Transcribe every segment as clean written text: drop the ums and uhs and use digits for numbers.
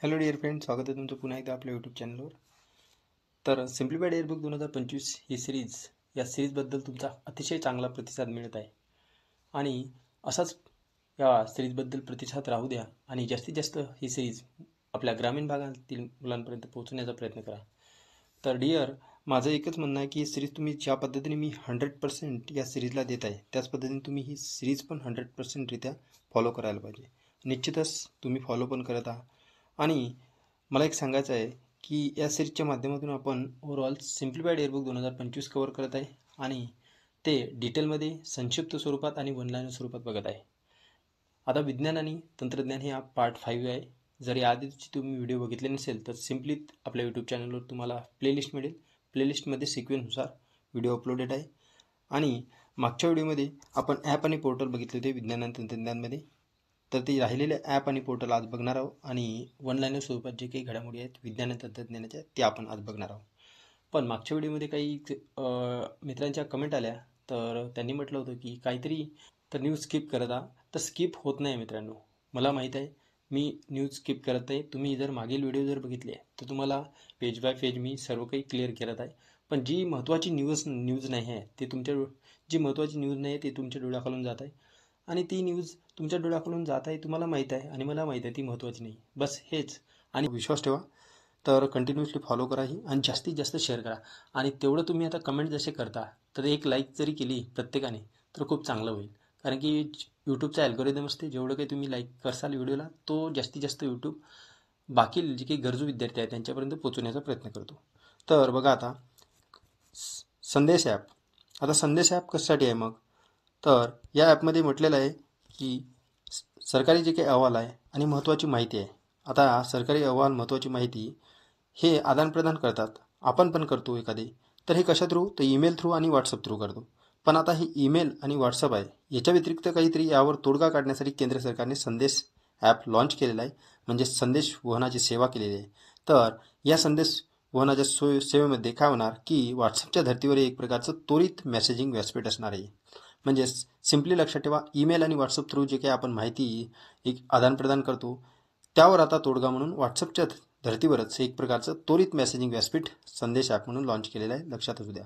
Hello dear friend, स्वागत आहे तुमचं पुन्हा एकदा आपल्या यूट्यूब चॅनलवर. तर सिम्प्लिफाईड एअरबुक 2025 ही सिरीज, या सिरीजबद्दल तुमचा अतिशय चांगला प्रतिसाद मिळत आहे आणि असाच या सिरीजबद्दल प्रतिसाद राहू द्या आणि जास्तीत जास्त ही सिरीज आपल्या ग्रामीण भागातील मुलांपर्यंत पोहोचण्याचा प्रयत्न करा. तर डिअर, माझं एकच म्हणणं आहे की ही सिरीज तुम्ही ज्या पद्धतीने मी 100% या सिरीजला देत आहे त्याच पद्धतीने तुम्ही ही सिरीज पण 100%रित्या फॉलो करायला पाहिजे. निश्चितच तुम्ही फॉलो पण करत आहात. आणि मला एक सांगायचं आहे की या सिरीजच्या माध्यमातून आपण ओव्हरऑल सिम्प्लिफाईड एअरबुक 2025 कव्हर करत आहे आणि ते डिटेलमध्ये संक्षिप्त स्वरूपात आणि वनलाईनर स्वरूपात बघत आहे. आता विज्ञान आणि तंत्रज्ञान हे हा पार्ट 5 आहे. जर याआधीची तुम्ही व्हिडिओ बघितले नसेल तर सिम्पली आपल्या यूट्यूब चॅनलवर तुम्हाला प्लेलिस्ट मिळेल. प्लेलिस्टमध्ये सिक्वेन्सनुसार व्हिडिओ अपलोडेड आहे. आणि मागच्या व्हिडिओमध्ये आपण ॲप आणि पोर्टल बघितले होते विज्ञान आणि तंत्रज्ञानमध्ये. तर ते राहिलेले ॲप आणि पोर्टल आज बघणार आहोत आणि वनलाईनर स्वरूपात जे काही घडामोडी आहेत विज्ञान आणि तंत्रज्ञानाच्या ते आपण आज बघणार आहोत. पण मागच्या व्हिडिओमध्ये काही मित्रांच्या कमेंट आल्या, तर त्यांनी म्हटलं होतं की काहीतरी तर न्यूज स्किप करत आहात. तर स्किप होत नाही मित्रांनो, मला माहीत आहे मी न्यूज स्किप करत आहे. तुम्ही जर मागील व्हिडिओ जर बघितले तर तुम्हाला पेज बाय पेज मी सर्व काही क्लिअर करत आहे. पण जी महत्त्वाची न्यूज नाही आहे ते तुमच्या डोळ्याखालून जात आहे आणि ती न्यूज तुमच्या डोळ्याखालून जात आहे, तुम्हाला माहीत आहे आणि मला माहीत आहे ती महत्त्वाची नाही. बस हेच. आणि विश्वास ठेवा. तर कंटिन्युअसली फॉलो करा ही आणि जास्तीत जास्त शेअर करा. आणि तेवढं तुम्ही आता कमेंट जसे करता तर एक लाईक जरी केली प्रत्येकाने तर खूप चांगलं होईल. कारण की यूट्यूबचा ॲल्गोरिदम असते, जेवढं काही तुम्ही लाईक करसाल व्हिडिओला तो जास्तीत जास्त यूट्यूब बाकी जे काही गरजू विद्यार्थी आहेत त्यांच्यापर्यंत पोहोचवण्याचा प्रयत्न करतो. तर बघा आता संदेश ॲप. आता संदेश ॲप कशासाठी आहे मग? तर या ॲपमध्ये म्हटलेलं आहे की सरकारी जे काही अहवाल आहे आणि महत्त्वाची माहिती आहे. आता सरकारी अहवाल, महत्त्वाची माहिती हे आदानप्रदान करतात, आपण पण करतो एखादे. तर हे कशा थ्रू? तर ईमेल थ्रू आणि व्हॉट्सअप थ्रू करतो. पण आता ही ईमेल आणि व्हॉट्सअप आहे, याच्या व्यतिरिक्त काहीतरी यावर तोडगा काढण्यासाठी केंद्र सरकारने संदेश ॲप लॉन्च केलेला आहे, म्हणजे संदेश वहनाची सेवा केलेली आहे. तर या संदेश वहनाच्या सेवेमध्ये काय होणार की व्हॉट्सअपच्या धर्तीवर एक प्रकारचं त्वरित मेसेजिंग व्यासपीठ असणार आहे. म्हणजे सिम्पली लक्षात ठेवा, ईमेल आणि व्हॉट्सअप थ्रू जे काही आपण माहिती एक आदानप्रदान करतो त्यावर आता तोडगा म्हणून व्हॉट्सअपच्या धर्तीवरच एक प्रकारचं त्वरित मेसेजिंग व्यासपीठ संदेश ॲप म्हणून लॉन्च केलेलं आहे, लक्षात असू द्या.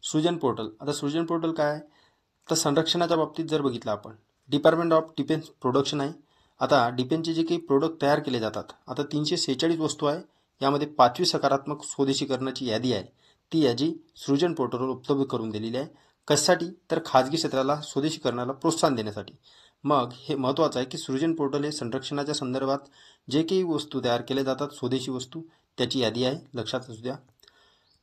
सृजन पोर्टल. आता सृजन पोर्टल काय आहे? तर संरक्षणाच्या बाबतीत जर बघितलं आपण, डिपार्टमेंट ऑफ डिफेन्स प्रोडक्शन आहे. आता डिफेन्सचे जे काही प्रोडक्ट तयार केले जातात, आता 346 वस्तू आहे. यामध्ये 5वी सकारात्मक स्वदेशीकरणाची यादी आहे. ती यादी सृजन पोर्टलवर उपलब्ध करून दिलेली आहे. कशासाठी? तर खाजगी क्षेत्राला स्वदेशीकरणाला प्रोत्साहन देण्यासाठी. मग हे महत्त्वाचं आहे की सृजन पोर्टल हे संरक्षणाच्या संदर्भात जे काही वस्तू तयार केल्या जातात स्वदेशी वस्तू त्याची यादी आहे, लक्षात असू द्या.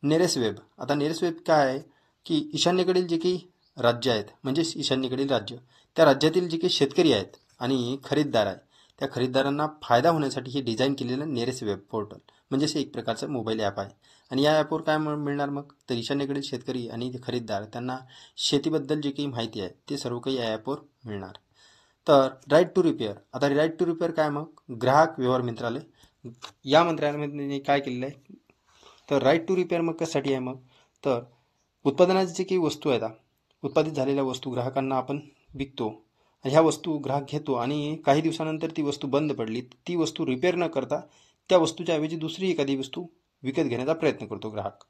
Nereis web. आता नेरेस वेब काय आहे की ईशान्येकडील जे काही राज्य आहेत, म्हणजेच ईशान्येकडील राज्य, त्या राज्यातील जे काही शेतकरी आहेत आणि खरीददार आहे त्या खरीददारांना फायदा होण्यासाठी हे डिझाईन केलेलं नेरेस वेब पोर्टल म्हणजेच एक प्रकारचं मोबाईल ॲप आहे. आणि या ॲपवर काय मिळणार मग? तर ईशान्येकडील शेतकरी आणि खरीददार त्यांना शेतीबद्दल जे काही माहिती आहे ते सर्व काही या ॲपवर मिळणार. तर राईट टू रिपेअर. आता राईट टू रिपेअर काय मग? ग्राहक व्यवहार मंत्रालय, या मंत्रालयामध्ये काय केलेलं आहे? तर राईट टू रिपेअर मग कशासाठी आहे मग? तर उत्पादनाचे जे काही वस्तू आहेत, उत्पादित झालेल्या वस्तू ग्राहकांना आपण विकतो, ह्या वस्तू ग्राहक घेतो आणि काही दिवसानंतर ती वस्तू बंद पडली, ती वस्तू रिपेअर न करता त्या वस्तूच्या ऐवजी दुसरी एखादी वस्तू विकत घेण्याचा प्रयत्न करतो ग्राहक.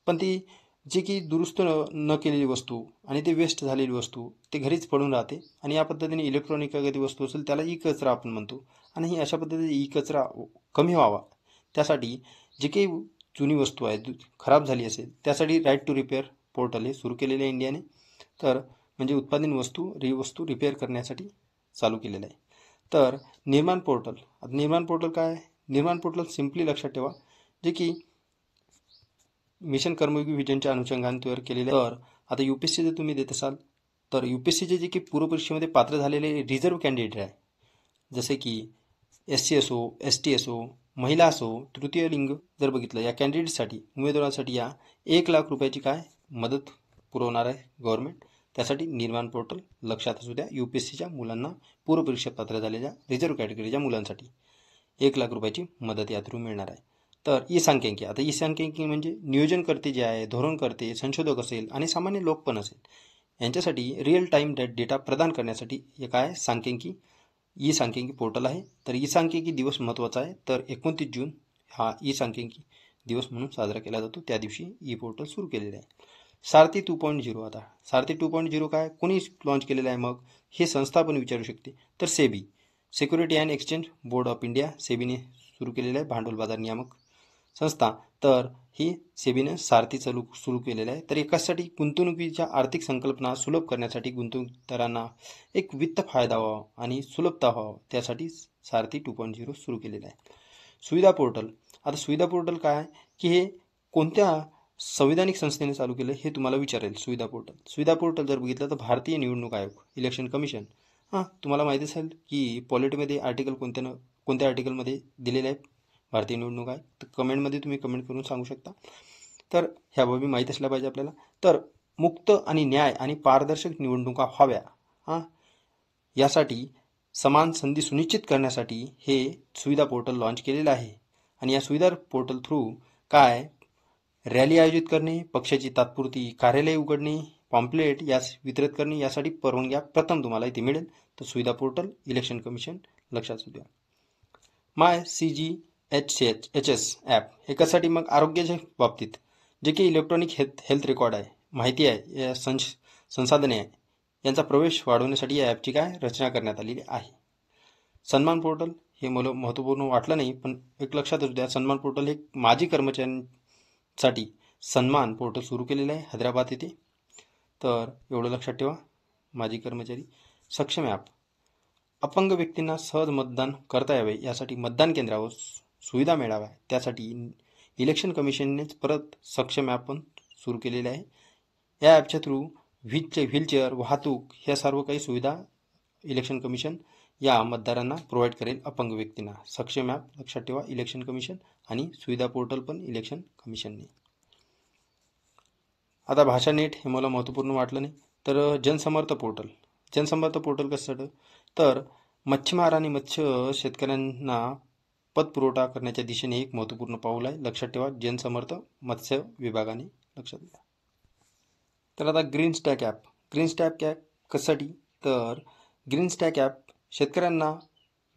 पण ती जी की दुरुस्त न केलेली वस्तू आणि ते वेस्ट झालेली वस्तू ते घरीच पडून राहते आणि या पद्धतीने इलेक्ट्रॉनिक एखादी वस्तू असेल त्याला ई कचरा आपण म्हणतो. आणि ही अशा पद्धतीने ई कचरा कमी व्हावा त्यासाठी जे काही जुनी वस्तू आहे खराब झाली असेल त्यासाठी राईट टू रिपेअर पोर्टल हे सुरू केलेले आहे इंडियाने. तर म्हणजे उत्पादन वस्तू रिपेअर करण्यासाठी चालू केलेलं आहे. तर निर्माण पोर्टल. आता निर्माण पोर्टल काय आहे? निर्माण पोर्टल सिम्पली लक्षात ठेवा, जे की मिशन कर्मयोगी व्हिजनच्या अनुषंगाने तयार केलेले. तर आता UPSC जर तुम्ही देत असाल तर UPSCचे जे की पूर्वपरीक्षेमध्ये पात्र झालेले रिझर्व्ह कॅन्डिडेट आहे, जसे की SC असो, ST असो, महिला असो, तृतीय लिंग जर बघितलं, या कॅन्डिडेटसाठी उमेदवारांसाठी या 1 लाख रुपयाची काय मदत पुरवणार आहे गव्हर्नमेंट. त्यासाठी निर्माण पोर्टल लक्षात असू द्या. UPSCच्या मुलांना पूर्वपरीक्षा पात्र झालेल्या रिझर्व्ह कॅटेगरीच्या मुलांसाठी 1 लाख रुपयाची मदत या थ्रू मिळणार आहे. तर ई सांख्यिकी. आता ई सांख्यिकी म्हणजे नियोजनकर्ते जे आहे, धोरणकर्ते, संशोधक असेल आणि सामान्य लोक पण असेल, यांच्यासाठी रिअल टाईम डेटा प्रदान करण्यासाठी हे काय सांख्यिकी ई सांख्यिकी पोर्टल आहे. तर ई सांख्यिकी दिवस महत्त्वाचा आहे. तर 29 जून हा ई सांख्यिकी दिवस म्हणून साजरा केला जातो. त्या दिवशी ई पोर्टल सुरू केलेले आहे. सारथी 2.0. आता सारथी 2.0 काय, कोणी लॉन्च केलेलं आहे मग, हे संस्था आपण विचारू शकते. तर SEBI, security and exchange board of India, सेबीने सुरू केलेलं आहे, भांडवल बाजार नियामक संस्था. तर ही सेबीने सारथी सुरू केलेलं आहे. तर एकासाठी गुंतवणुकीच्या आर्थिक संकल्पना सुलभ करण्यासाठी गुंतवणूकदारांना एक वित्त फायदा व्हावा आणि सुलभता व्हावं, त्यासाठी सारथी 2.0 सुरू केलेलं आहे. सुविधा पोर्टल. आता सुविधा पोर्टल काय, की हे कोणत्या संविधानिक संस्थेने चालू केलं हे तुम्हाला विचारेल. सुविधा पोर्टल जर बघितलं तर भारतीय निवडणूक आयोग, इलेक्शन कमिशन. तुम्हाला माहिती असेल की पॉलिटीमध्ये आर्टिकल कोणत्या आर्टिकलमध्ये दिलेले आहे भारतीय निवडणूक आयोग, तर कमेंटमध्ये तुम्ही कमेंट करून सांगू शकता. तर ह्या बाबी माहीत असल्या पाहिजे आपल्याला. तर मुक्त आणि न्याय आणि पारदर्शक निवडणुका व्हाव्या यासाठी समान संधी सुनिश्चित करण्यासाठी हे सुविधा पोर्टल लॉन्च केलेलं आहे. आणि या सुविधा पोर्टल थ्रू काय, रॅली आयोजित करणे, पक्षाची तात्पुरती कार्यालय उघडणे, पॉम्पलेट यास वितरित करणे यासाठी परवानग्या प्रथम तुम्हाला इथे मिळेल. तर सुविधा पोर्टल, इलेक्शन कमिशन लक्षात असू द्या. माय CGHS ॲप हे कशासाठी मग, आरोग्याच्या बाबतीत जे की इलेक्ट्रॉनिक हेल्थ रेकॉर्ड आहे, माहिती आहे, या संसाधने आहे, यांचा प्रवेश वाढवण्यासाठी या ॲपची काय रचना करण्यात आलेली आहे. सन्मान पोर्टल हे मला महत्त्वपूर्ण वाटलं नाही, पण एक लक्षात असू द्या, सन्मान पोर्टल हे माजी कर्मचाऱ्यांसाठी सन्मान पोर्टल सुरू केलेलं आहे हैदराबाद येथे. तर एवढं लक्षात ठेवा. माजी कर्मचारी सक्षम ॲप, अपंग व्यक्तींना सहज मतदान करता यावे यासाठी मतदान केंद्रावर सुविधा मिळाव्या त्यासाठी इलेक्शन कमिशननेच परत सक्षम ॲप पण सुरू केलेले आहे. या ॲपच्या थ्रू व्हीलचेअर, वाहतूक ह्या सर्व काही सुविधा इलेक्शन कमिशन या मतदारांना प्रोव्हाइड करेल, अपंग व्यक्तींना. सक्षम ॲप लक्षात ठेवा, इलेक्शन कमिशन, आणि सुविधा पोर्टल पण इलेक्शन कमिशनने. आता भाषा नेट हे मला महत्त्वपूर्ण वाटलं नाही. तर जनसमर्थ पोर्टल कशासाठी, तर मच्छीमार आणि मत्स्य शेतकऱ्यांना पतपुरवठा करण्याच्या दिशेने एक महत्त्वपूर्ण पाऊल आहे. लक्षात ठेवा, जनसमर्थ मत्स्य विभागाने लक्षात द्या. तर आता ग्रीन स्टॅक ॲप कशासाठी, तर ग्रीन स्टॅक ॲप शेतकऱ्यांना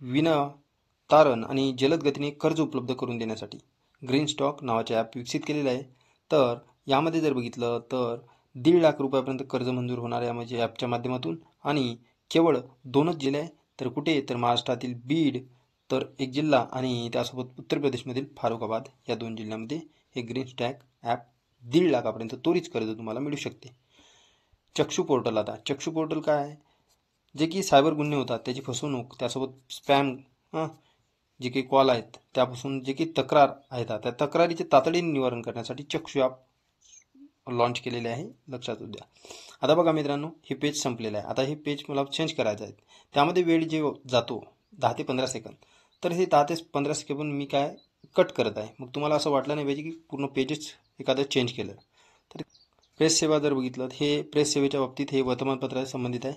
विनातारण आणि जलद गतीने कर्ज उपलब्ध करून देण्यासाठी ग्रीन स्टॉक नावाचे ॲप विकसित केलेलं आहे. तर यामध्ये जर बघितलं तर 1.5 लाख रुपयापर्यंत कर्ज मंजूर होणार आहे म्हणजे ॲपच्या माध्यमातून, आणि केवळ 2च जिल्हे आहे. तर कुठे, तर महाराष्ट्रातील बीड तर एक जिल्हा आणि त्यासोबत उत्तर प्रदेशमधील फारुखाबाद या 2 जिल्ह्यामध्ये हे ग्रीन स्टॅक ॲप 1.5 लाखापर्यंत त्वरित कर्ज तुम्हाला मिळू शकते. चक्षू पोर्टल. आता चक्षू पोर्टल काय आहे, जे की सायबर गुन्हे होतात त्याची फसवणूक, त्यासोबत स्पॅम जे काही कॉल आहेत त्यापासून जे काही तक्रार आहेत त्या तक्रारीचे तातडीने निवारण करण्यासाठी चक्षू ॲप लॉन्च केलेले आहे. लक्षात द्या. आता बघा मित्रांनो, हे पेज संपलेलं आहे. आता हे पेज मला चेंज करायचं आहे. त्यामध्ये वेळ जे जातो 10 ते 15 सेकंद, तर हे 10 ते 15 सेकंद मी काय कट करत आहे. मग तुम्हाला असं वाटलं नाही पाहिजे की पूर्ण पेजच एखादं चेंज केलं. तर प्रेस सेवा जर बघितलं, हे प्रेस सेवेच्या बाबतीत हे वर्तमानपत्राशी संबंधित आहे.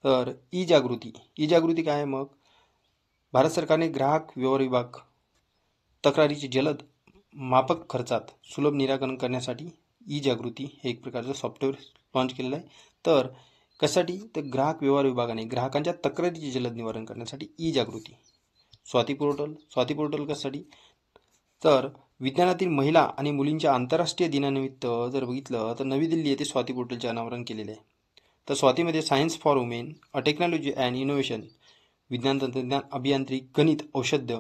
तर ई जागृती काय आहे मग, भारत सरकारने ग्राहक व्यवहार विभाग तक्रारीची जलद माफक खर्चात सुलभ निराकरण करण्यासाठी ई जागृती हे एक प्रकारचं सॉफ्टवेअर लॉन्च केलेलं आहे. तर कशासाठी, तर ग्राहक व्यवहार विभागाने ग्राहकांच्या तक्रारीचे जलद निवारण करण्यासाठी ई जागृती. स्वाती पोर्टल कशासाठी, तर विज्ञानातील महिला आणि मुलींच्या आंतरराष्ट्रीय दिनानिमित्त जर बघितलं तर नवी दिल्ली येथे स्वाती पोर्टलचे अनावरण केलेले आहे. तर स्वातीमध्ये science for women, technology and innovation, विज्ञान, तंत्रज्ञान, अभियांत्रिक, गणित, औषध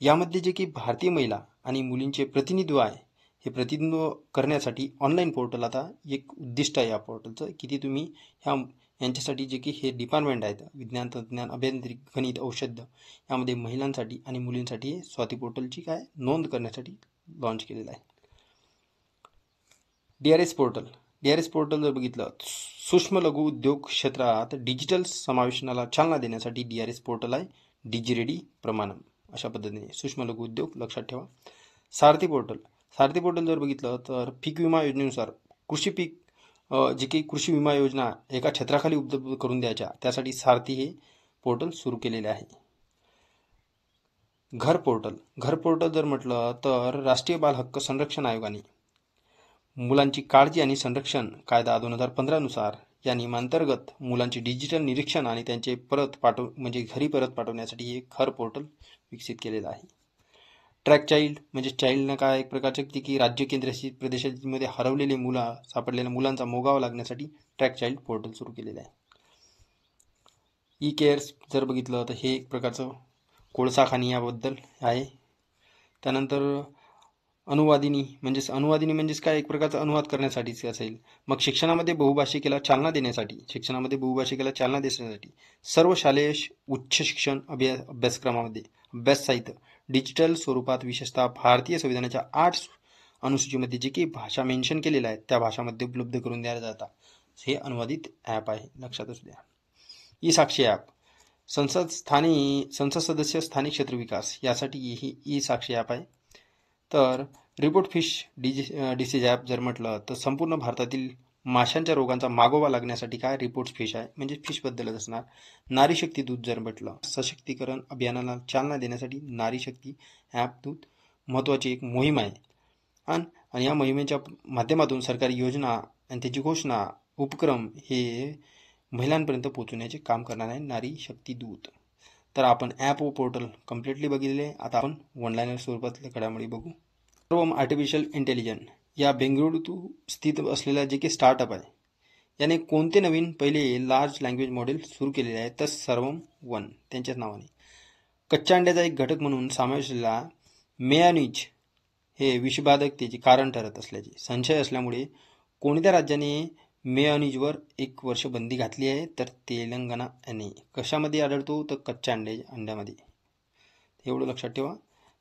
यामध्ये जे की भारतीय महिला आणि मुलींचे प्रतिनिधित्व आहे, हे प्रतिनिधित्व करण्यासाठी ऑनलाईन पोर्टल आता एक उद्दिष्ट आहे या पोर्टलचं, की तुम्ही यांच्यासाठी जे की हे डिपार्टमेंट आहेत, विज्ञान, तंत्रज्ञान, अभियांत्रिक, गणित, औषध यामध्ये महिलांसाठी आणि मुलींसाठी स्वाती पोर्टलची काय नोंद करण्यासाठी लॉन्च केलेलं आहे. DRS पोर्टल जर बघितलं, सूक्ष्म लघु उद्योग क्षेत्रात डिजिटल समावेशनाला चालना देण्यासाठी DRS पोर्टल आहे. डिजिरेडी प्रमाणम अशा पद्धतीने सूक्ष्म लघु उद्योग लक्षात ठेवा. सारथी पोर्टल जर बघितलं तर पीक विमा योजनेनुसार कृषी पीक जे काही कृषी विमा योजना एका क्षेत्राखाली उपलब्ध करून द्यायच्या त्यासाठी सारथी हे पोर्टल सुरू केलेले आहे. घर पोर्टल जर म्हटलं तर राष्ट्रीय बाल हक्क संरक्षण आयोगाने मुलांची काळजी आणि संरक्षण कायदा 2015 नुसार या नियमांतर्गत मुलांचे डिजिटल निरीक्षण आणि त्यांचे घरी परत पाठवण्यासाठी हे खर पोर्टल विकसित केलेलं आहे. ट्रॅक चाइल्ड म्हणजे चाइल्डनं काय एक प्रकारचे की राज्य केंद्रशासित प्रदेशांमध्ये हरवलेले सापडलेल्या मुलांचा मोगावा लागण्यासाठी ट्रॅक चाइल्ड पोर्टल सुरू केलेलं आहे. ई केअर्स जर बघितलं तर हे एक प्रकारचं कोळसाखानी याबद्दल आहे. त्यानंतर अनुवादिनी म्हणजेच काय एक प्रकारचा अनुवाद करण्यासाठीच असेल. मग शिक्षणामध्ये बहुभाषिकेला चालना देण्यासाठी सर्व शालेय उच्च शिक्षण अभ्यासक्रमामध्ये अभ्यास साहित्य डिजिटल स्वरूपात विशेषतः भारतीय संविधानाच्या 8 अनुसूचीमध्ये जे काही भाषा मेन्शन केलेल्या आहेत त्या भाषामध्ये उपलब्ध करून द्यायला जातात. हे अनुवादित ॲप आहे, लक्षात असू द्या. ई साक्षी ॲप संसद सदस्य स्थानिक क्षेत्र विकास यासाठी ही ई साक्षी ॲप आहे. तर रिपोर्ट फिश डिसीज ॲप जर म्हटलं तर संपूर्ण भारतातील माशांच्या रोगांचा मागोवा लागण्यासाठी काय रिपोर्ट फिश आहे, म्हणजे फिशबद्दलच असणार. नारी शक्ती दूत जर म्हटलं सशक्तीकरण अभियानाला चालना देण्यासाठी नारी शक्ती ॲप दूत महत्त्वाची एक मोहीम आहे. आणि या मोहिमेच्या माध्यमातून सरकारी योजना आणि त्याची घोषणा उपक्रम हे महिलांपर्यंत पोहोचवण्याचे काम करणार आहे नारी शक्ती दूत. तर आपण ॲप व पोर्टल कम्प्लिटली बघितले. आता आपण वन लाईनर स्वरूपातल्या घडामोडी बघू. सर्वम आर्टिफिशियल इंटेलिजन्स या बेंगळुरू स्थित असलेला जे काही स्टार्टअप आहे याने कोणते नवीन पहिले लार्ज लँग्वेज मॉडेल सुरू केलेले आहे तर सर्वम वन त्यांच्याच नावाने. कच्च्या अंड्याचा एक घटक म्हणून समावेश असलेला मेयानीज हे विषबाधकतेचे कारण ठरत असल्याचे संशय असल्यामुळे कोणत्या राज्याने मेयोनीजवर 1 वर्ष बंदी घातली आहे तर तेलंगणा याने. कशामध्ये आढळतो तर कच्च्या अंड्यामध्ये, एवढं लक्षात ठेवा.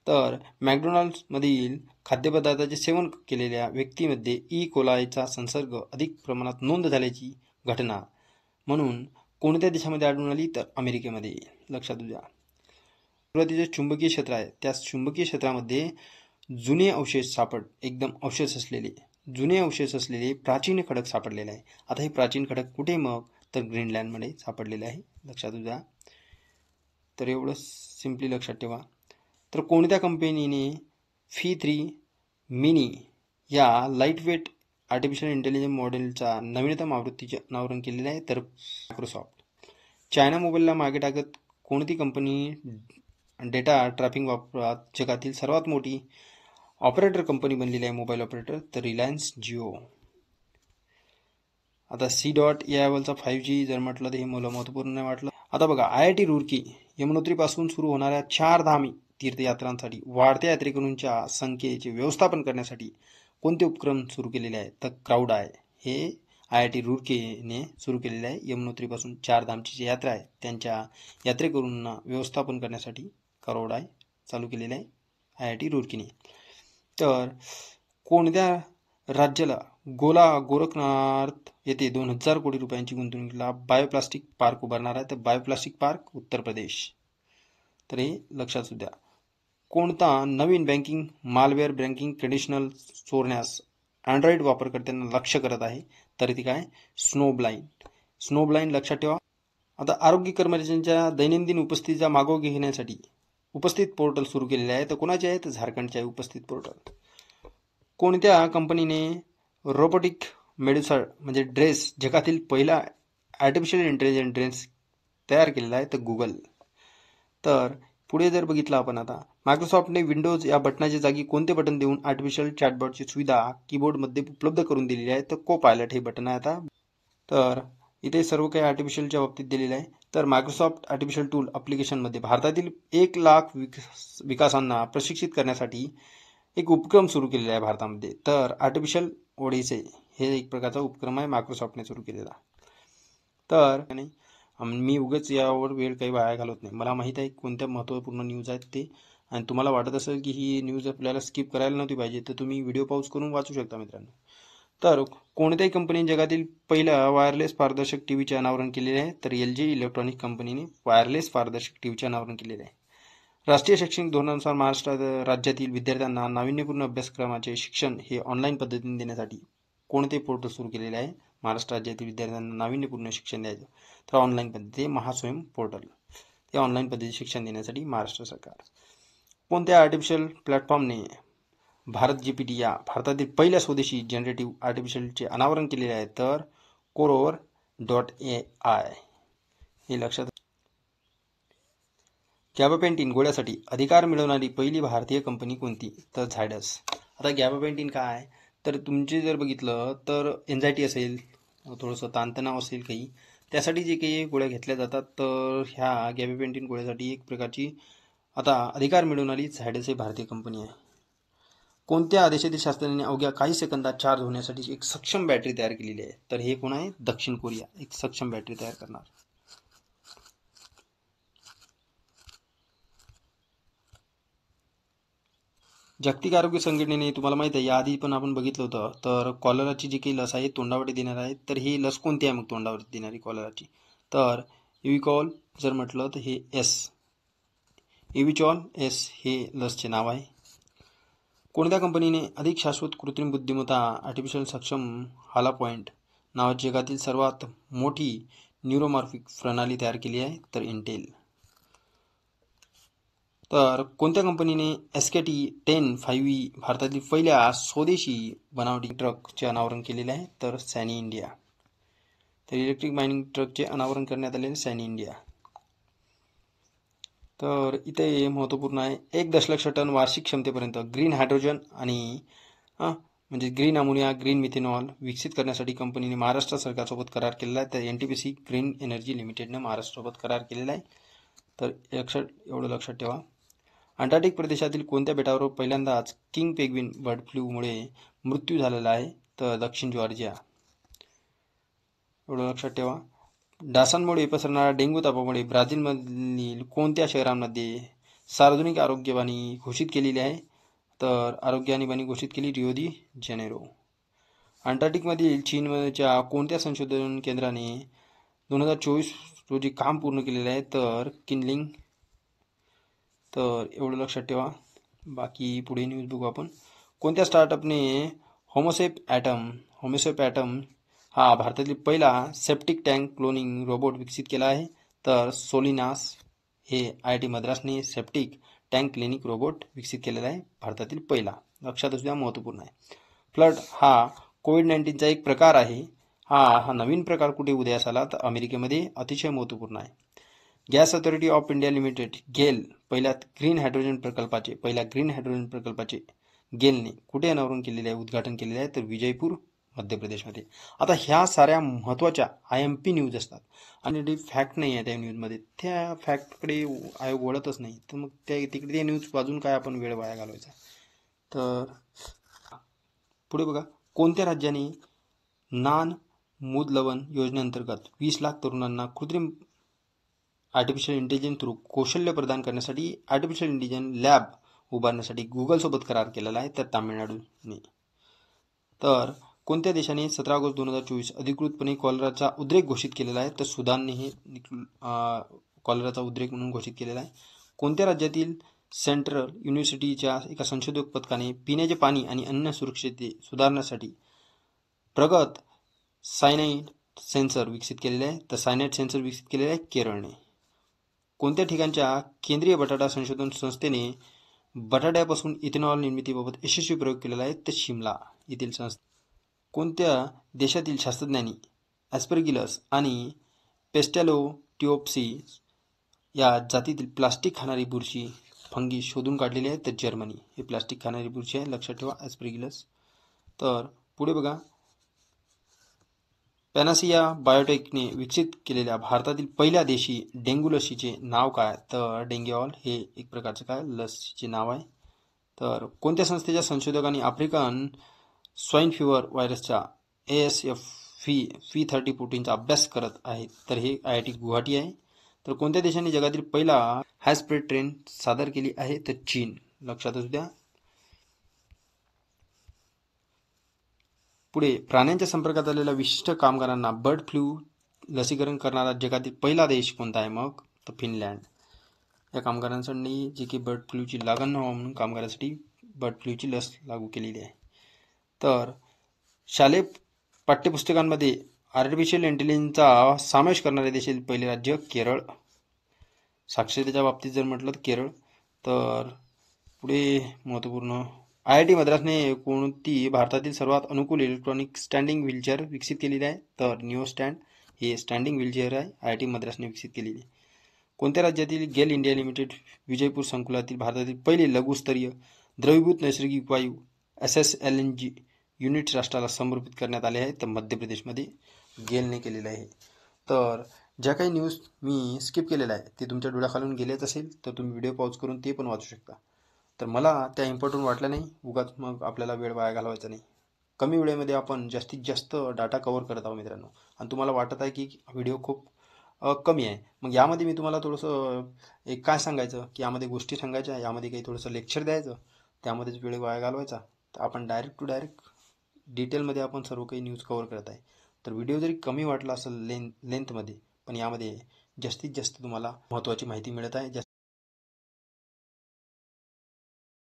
तर मॅकडोनाल्ड्समधील खाद्यपदार्थाचे सेवन केलेल्या व्यक्तीमध्ये ई कोलायचा संसर्ग अधिक प्रमाणात नोंद झाल्याची घटना म्हणून कोणत्या देशामध्ये आढळून आली तर अमेरिकेमध्ये, लक्षात घ्या. सुरुवातीचे चुंबकीय क्षेत्र आहे त्या चुंबकीय क्षेत्रामध्ये जुने अवशेष असलेले प्राचीन खडक सापडलेले आहे. आता हे प्राचीन खडक कुठे मग तर ग्रीनलँडमध्ये सापडलेले आहे, लक्षात घ्या. तर एवढं सिम्पली लक्षात ठेवा. तर कोणत्या कंपनीने Phi-3 मिनी या लाईटवेट आर्टिफिशियल इंटेलिजन्स मॉडेलचा नवीनतम आवृत्तीचे अनावरण केलेले आहे तर मायक्रोसॉफ्ट. चायना मोबाईलला मागे टाकत कोणती कंपनी डेटा ट्रॅपिंग वापरात जगातील सर्वात मोठी ऑपरेटर कंपनी बनलेली आहे मोबाईल ऑपरेटर तर रिलायन्स जिओ. आता C.AI चा 5G जर म्हटलं तर हे मला महत्त्वपूर्ण वाटलं. आता बघा IIT रुड़की यमुनोत्रीपासून सुरू होणाऱ्या 4 धाम तीर्थयात्रांसाठी वाढत्या यात्रेकरूंच्या संख्येचे व्यवस्थापन करण्यासाठी कोणते उपक्रम सुरू केलेले आहेत तर क्राउड आहे. हे IIT रुड़कीने सुरू केलेले आहे. यमुनोत्रीपासून 4 धामची जी यात्रा आहे त्यांच्या यात्रेकरूंना व्यवस्थापन करण्यासाठी क्राउड आहे चालू केलेले आहे IIT रुड़कीने. तर कोणत्या राज्याला गोरखनाथ येथे 2000 कोटी रुपयांची गुंतवणुकीला बायोप्लास्टिक पार्क उभारणार आहे तर बायोप्लास्टिक पार्क उत्तर प्रदेश. तर हे लक्षात द्या. कोणता नवीन बँकिंग मालवेअर बँकिंग कंडिशनल चोरण्यास अँड्रॉइड वापरकर्त्यांना लक्ष्य करत आहे तर ती काय स्नोब्लाइंड लक्षात ठेवा. आता आरोग्य कर्मचाऱ्यांच्या दैनंदिन उपस्थितीचा मागोवा घेण्यासाठी उपस्थित पोर्टल सुरू केलेले आहे तर कोणाचे आहे तर झारखंडचे आहे उपस्थित पोर्टल. कोणत्या कंपनीने रोबोटिक मेडुसा म्हणजे ड्रेस जगातील पहिला आर्टिफिशियल इंटेलिजन्स ड्रेस तयार केलेला आहे तर गुगल. तर पुढे जर बघितलं आपण आता मायक्रोसॉफ्टने विंडोज या बटनाच्या जागी कोणते बटन देऊन आर्टिफिशियल चॅटबॉटची सुविधा कीबोर्डमध्ये उपलब्ध करून दिलेली आहे तर को-पायलट हे बटन आहे आता. तर इथे सर्व काही आर्टिफिशियलच्या बाबतीत दिलेलं आहे. तर मायक्रोसॉफ्ट आर्टिफिशियल टूल ॲप्लिकेशनमध्ये भारतातील 1 लाख विकासांना प्रशिक्षित करण्यासाठी एक उपक्रम सुरू केलेला आहे भारतामध्ये. तर आर्टिफिशियल ओडिसी हे एक प्रकारचा उपक्रम आहे मायक्रोसॉफ्टने सुरू केलेला. तर मी उगाच यावर वेळ काही वाया घालवत नाही. मला माहीत आहे कोणत्या महत्त्वपूर्ण न्यूज आहेत ते, आणि तुम्हाला वाटत असेल की ही न्यूज आपल्याला स्किप करायला नव्हती पाहिजे तर तुम्ही व्हिडिओ पॉज करून वाचू शकता मित्रांनो. तर कोणत्याही कंपनीने जगातील पहिल्या वायरलेस पारदर्शक टीव्हीचे अनावरण केलेले आहे तर LG इलेक्ट्रॉनिक कंपनीने वायरलेस पारदर्शक टीव्हीचे अनावरण केलेले आहे. राष्ट्रीय शैक्षणिक धोरणानुसार महाराष्ट्र राज्यातील विद्यार्थ्यांना नाविन्यपूर्ण अभ्यासक्रमाचे शिक्षण हे ऑनलाईन पद्धतीने देण्यासाठी कोणते पोर्टल सुरू केलेले आहे महाराष्ट्र राज्यातील विद्यार्थ्यांना नाविन्यपूर्ण शिक्षण द्यायचं तर ऑनलाईन पद्धती महास्वयं पोर्टल. ते ऑनलाईन पद्धतीने शिक्षण देण्यासाठी महाराष्ट्र सरकार. कोणत्या आर्टिफिशियल प्लॅटफॉर्मने भारत GPT या भारतातील पहिल्या स्वदेशी जनरेटिव्ह आर्टिफिशियलचे अनावरण केलेले आहे तर कोरोवर .ai हे लक्षात. गॅबापेंटिन गोळ्यासाठी अधिकार मिळवणारी पहिली भारतीय कंपनी कोणती? तर झायडस. आता गॅबापेंटिन काय आहे, तर तुमचे जर बघितलं तर एन्झायटी असेल, थोडंसं ताणतणाव असेल काही, त्यासाठी जे काही गोळ्या घेतल्या जातात, तर ह्या गॅबापेंटिन गोळ्यासाठी एक प्रकारची आता अधिकार मिळवणारी झायडस ही भारतीय कंपनी आहे. कोणत्या देशातील शास्त्रज्ञांनी अवघ्या काही सेकंदात चार्ज होण्यासाठी एक सक्षम बॅटरी तयार केलेली आहे? तर हे कोण आहे? दक्षिण कोरिया एक सक्षम बॅटरी तयार करणार. जागतिक आरोग्य संघटनेने तुम्हाला माहिती आहे, याआधी पण आपण बघितलं होतं, तर कॉलराची जी काही लस आहे तोंडावरती देणार आहे. तर ही लस कोणती आहे मग तोंडावरती देणारी कॉलराची? तर इव्हिकॉल जर म्हटलं तर हे इव्हिचॉल एस हे लसचे नाव आहे. कोणत्या कंपनीने अधिक शाश्वत कृत्रिम बुद्धिमत्ता आर्टिफिशियल सक्षम हाला पॉइंट नावाची जगातील सर्वात मोठी न्यूरोमॉर्फिक प्रणाली तयार केली आहे? तर इंटेल. तर कोणत्या कंपनीने SKT-10 5E भारतातील पहिल्या स्वदेशी बनावटी ट्रकचे अनावरण केलेले आहे? तर सॅनी इंडिया. तर इलेक्ट्रिक मायनिंग ट्रकचे अनावरण करण्यात आलेले सॅनी इंडिया. तर इथे महत्त्वपूर्ण आहे, 1 दशलक्ष टन वार्षिक क्षमतेपर्यंत ग्रीन हायड्रोजन आणि म्हणजे ग्रीन अमोनिया, ग्रीन मिथेनॉल विकसित करण्यासाठी कंपनीने महाराष्ट्र सरकारसोबत करार केलेला आहे. तर NTPC ग्रीन एनर्जी लिमिटेडनं महाराष्ट्रासोबत करार केलेला आहे. तर एवढं लक्षात ठेवा. अंटार्क्टिक प्रदेशातील कोणत्या बेटावर पहिल्यांदाच किंग पेंग्विन बर्ड फ्लूमुळे मृत्यू झालेला आहे? तर दक्षिण जॉर्जिया. एवढं लक्षात ठेवा. डासांमुळे पसरणाऱ्या डेंग्यू तापामुळे ब्राझीलमधील कोणत्या शहरांमध्ये सार्वजनिक आरोग्यवाणी घोषित केलेली आहे? तर आरोग्य आणीबाणी घोषित केली रिओ दी जेनेरो. अंटार्क्टिकमधील चीनच्या कोणत्या संशोधन केंद्राने 2024 रोजी काम पूर्ण केलेले आहे? तर किनलिंग. तर एवढं लक्षात ठेवा. बाकी पुढे न्यूज बघू आपण. कोणत्या स्टार्टअपने होमोसेप ॲटम हा भारतातील पहिला सेप्टिक टँक क्लोनिंग रोबोट विकसित केला आहे? तर सोलिनास हे IIT मद्रासने सेप्टिक टँक क्लिनिक रोबोट विकसित केलेला आहे, भारतातील पहिला. लक्षात असू द्या, महत्त्वपूर्ण आहे. फ्लड हा कोविड-19चा एक प्रकार आहे. हा नवीन प्रकार कुठे उदयास आला? तर अमेरिकेमध्ये. अतिशय महत्त्वपूर्ण आहे. Gas authority of India limited GAIL पहिल्या ग्रीन हायड्रोजन प्रकल्पाचे गेलने कुठे अनावरण केलेले आहे, उद्घाटन केलेले आहे? तर विजयपूर, मध्य प्रदेशमध्ये. आता ह्या साऱ्या महत्त्वाच्या IMP न्यूज असतात आणि फॅक्ट नाही आहे त्या न्यूजमध्ये, त्या फॅक्टकडे आयोग वळतच नाही. तर मग तिकडे ते न्यूज वाजून काय आपण वेळ वाया घालवायचा. तर पुढे बघा. कोणत्या राज्याने नान मुदलवन योजनेअंतर्गत 20 लाख तरुणांना कृत्रिम आर्टिफिशियल इंटेलिजन्स थ्रू कौशल्य प्रदान करण्यासाठी आर्टिफिशियल इंटेलिजन्स लॅब उभारण्यासाठी गुगलसोबत करार केलेला आहे? तर तामिळनाडूने. तर कोणत्या देशाने 17 ऑगस्ट 2024 अधिकृतपणे कॉलराचा उद्रेक घोषित केलेला आहे? तर सुदानने हे कॉलराचा उद्रेक म्हणून घोषित केलेला आहे. कोणत्या राज्यातील सेंट्रल युनिव्हर्सिटीच्या एका संशोधक पथकाने पिण्याचे पाणी आणि अन्न सुरक्षितते सुधारण्यासाठी प्रगत सायनाइड सेन्सर विकसित केलेले आहे? तर सायनाइड सेन्सर विकसित केलेले आहे केरळने. कोणत्या ठिकाणच्या केंद्रीय बटाटा संशोधन संस्थेने बटाट्यापासून इथेनॉल निर्मितीबाबत यशस्वी प्रयोग केलेला आहे? तर शिमला येथील संस्था. कोणत्या देशातील शास्त्रज्ञांनी ॲस्परगिलस आणि पेस्टॅलोटिओप्सिस या जातीतील प्लास्टिक खाणारी बुरशी फंगी शोधून काढलेली आहे? तर जर्मनी. हे प्लास्टिक खाणारी बुरशी आहे, लक्षात ठेवा, ॲस्परगिलस. तर पुढे बघा. पॅनासिया बायोटेकने विकसित केलेल्या भारतातील पहिल्या देशी डेंग्यू लसीचे नाव काय? तर डेंग्यूऑल हे एक प्रकारचं काय लसीचे नाव आहे. तर कोणत्या संस्थेच्या संशोधकांनी आफ्रिकन स्वाईन फिवर व्हायरसच्या ASF-V30 प्रोटीनचा अभ्यास करत आहेत? तर हे IIT गुवाहाटी आहे. तर कोणत्या देशाने जगातील पहिला हाय स्पीड ट्रेन सादर केली आहे? तर चीन. लक्षात असू द्या. पुढे प्राण्यांच्या संपर्कात आलेल्या विशिष्ट कामगारांना बर्ड फ्लू लसीकरण करणारा जगातील पहिला देश कोणता आहे मग? तर फिनलँड. या कामगारांसाठी जे की बर्ड फ्लूची लागण न व्हावं म्हणून कामगारांसाठी बर्ड फ्लूची लस लागू केलेली आहे. तर शालेय पाठ्यपुस्तकांमध्ये आर्टिफिशियल इंटेलिजन्सचा समावेश करणारे देशातील पहिले राज्य केरळ. साक्षरतेच्या बाबतीत जर म्हटलं तर केरळ. तर पुढे महत्त्वपूर्ण. IIT मद्रासने कोणती भारतातील सर्वात अनुकूल इलेक्ट्रॉनिक स्टँडिंग व्हीलचेअर विकसित केलेली आहे? तर निओ स्टँड. हे स्टँडिंग व्हीलचेअर आहे, IIT मद्रासने विकसित केलेली. कोणत्या राज्यातील गेल इंडिया लिमिटेड विजयपूर संकुलातील भारतातील पहिले लघुस्तरीय द्रवीभूत नैसर्गिक वायू SSLNG युनिट राष्ट्राला समर्पित करण्यात आले आहे? तर मध्य प्रदेशमध्ये गेलने केलेलं आहे. तर ज्या काही न्यूज मी स्किप केलेल्या आहे ते तुमच्या डोळ्याखालून गेलेच असेल तर तुम्ही व्हिडिओ पॉज करून ते पण वाचू शकता. तर मला त्या इम्पॉर्टंट वाटल्या नाही, उगाच मग आपल्याला वेळ वाया घालवायचा नाही. कमी वेळेमध्ये आपण जास्तीत जास्त डाटा कव्हर करत आहोत मित्रांनो. आणि तुम्हाला वाटत आहे की व्हिडिओ खूप कमी आहे, मग यामध्ये मी तुम्हाला थोडंसं एक काय सांगायचं की यामध्ये गोष्टी सांगायच्या, यामध्ये काही थोडंसं लेक्चर द्यायचं, त्यामध्येच वेळ वाया घालवायचा. तर आपण डायरेक्ट टू डायरेक्ट डिटेलमध्ये आपण सर्व काही न्यूज कव्हर करत आहे. तर व्हिडिओ जरी कमी वाटला असेल लेंथमध्ये, पण यामध्ये जास्तीत जास्त तुम्हाला महत्त्वाची माहिती मिळत आहे.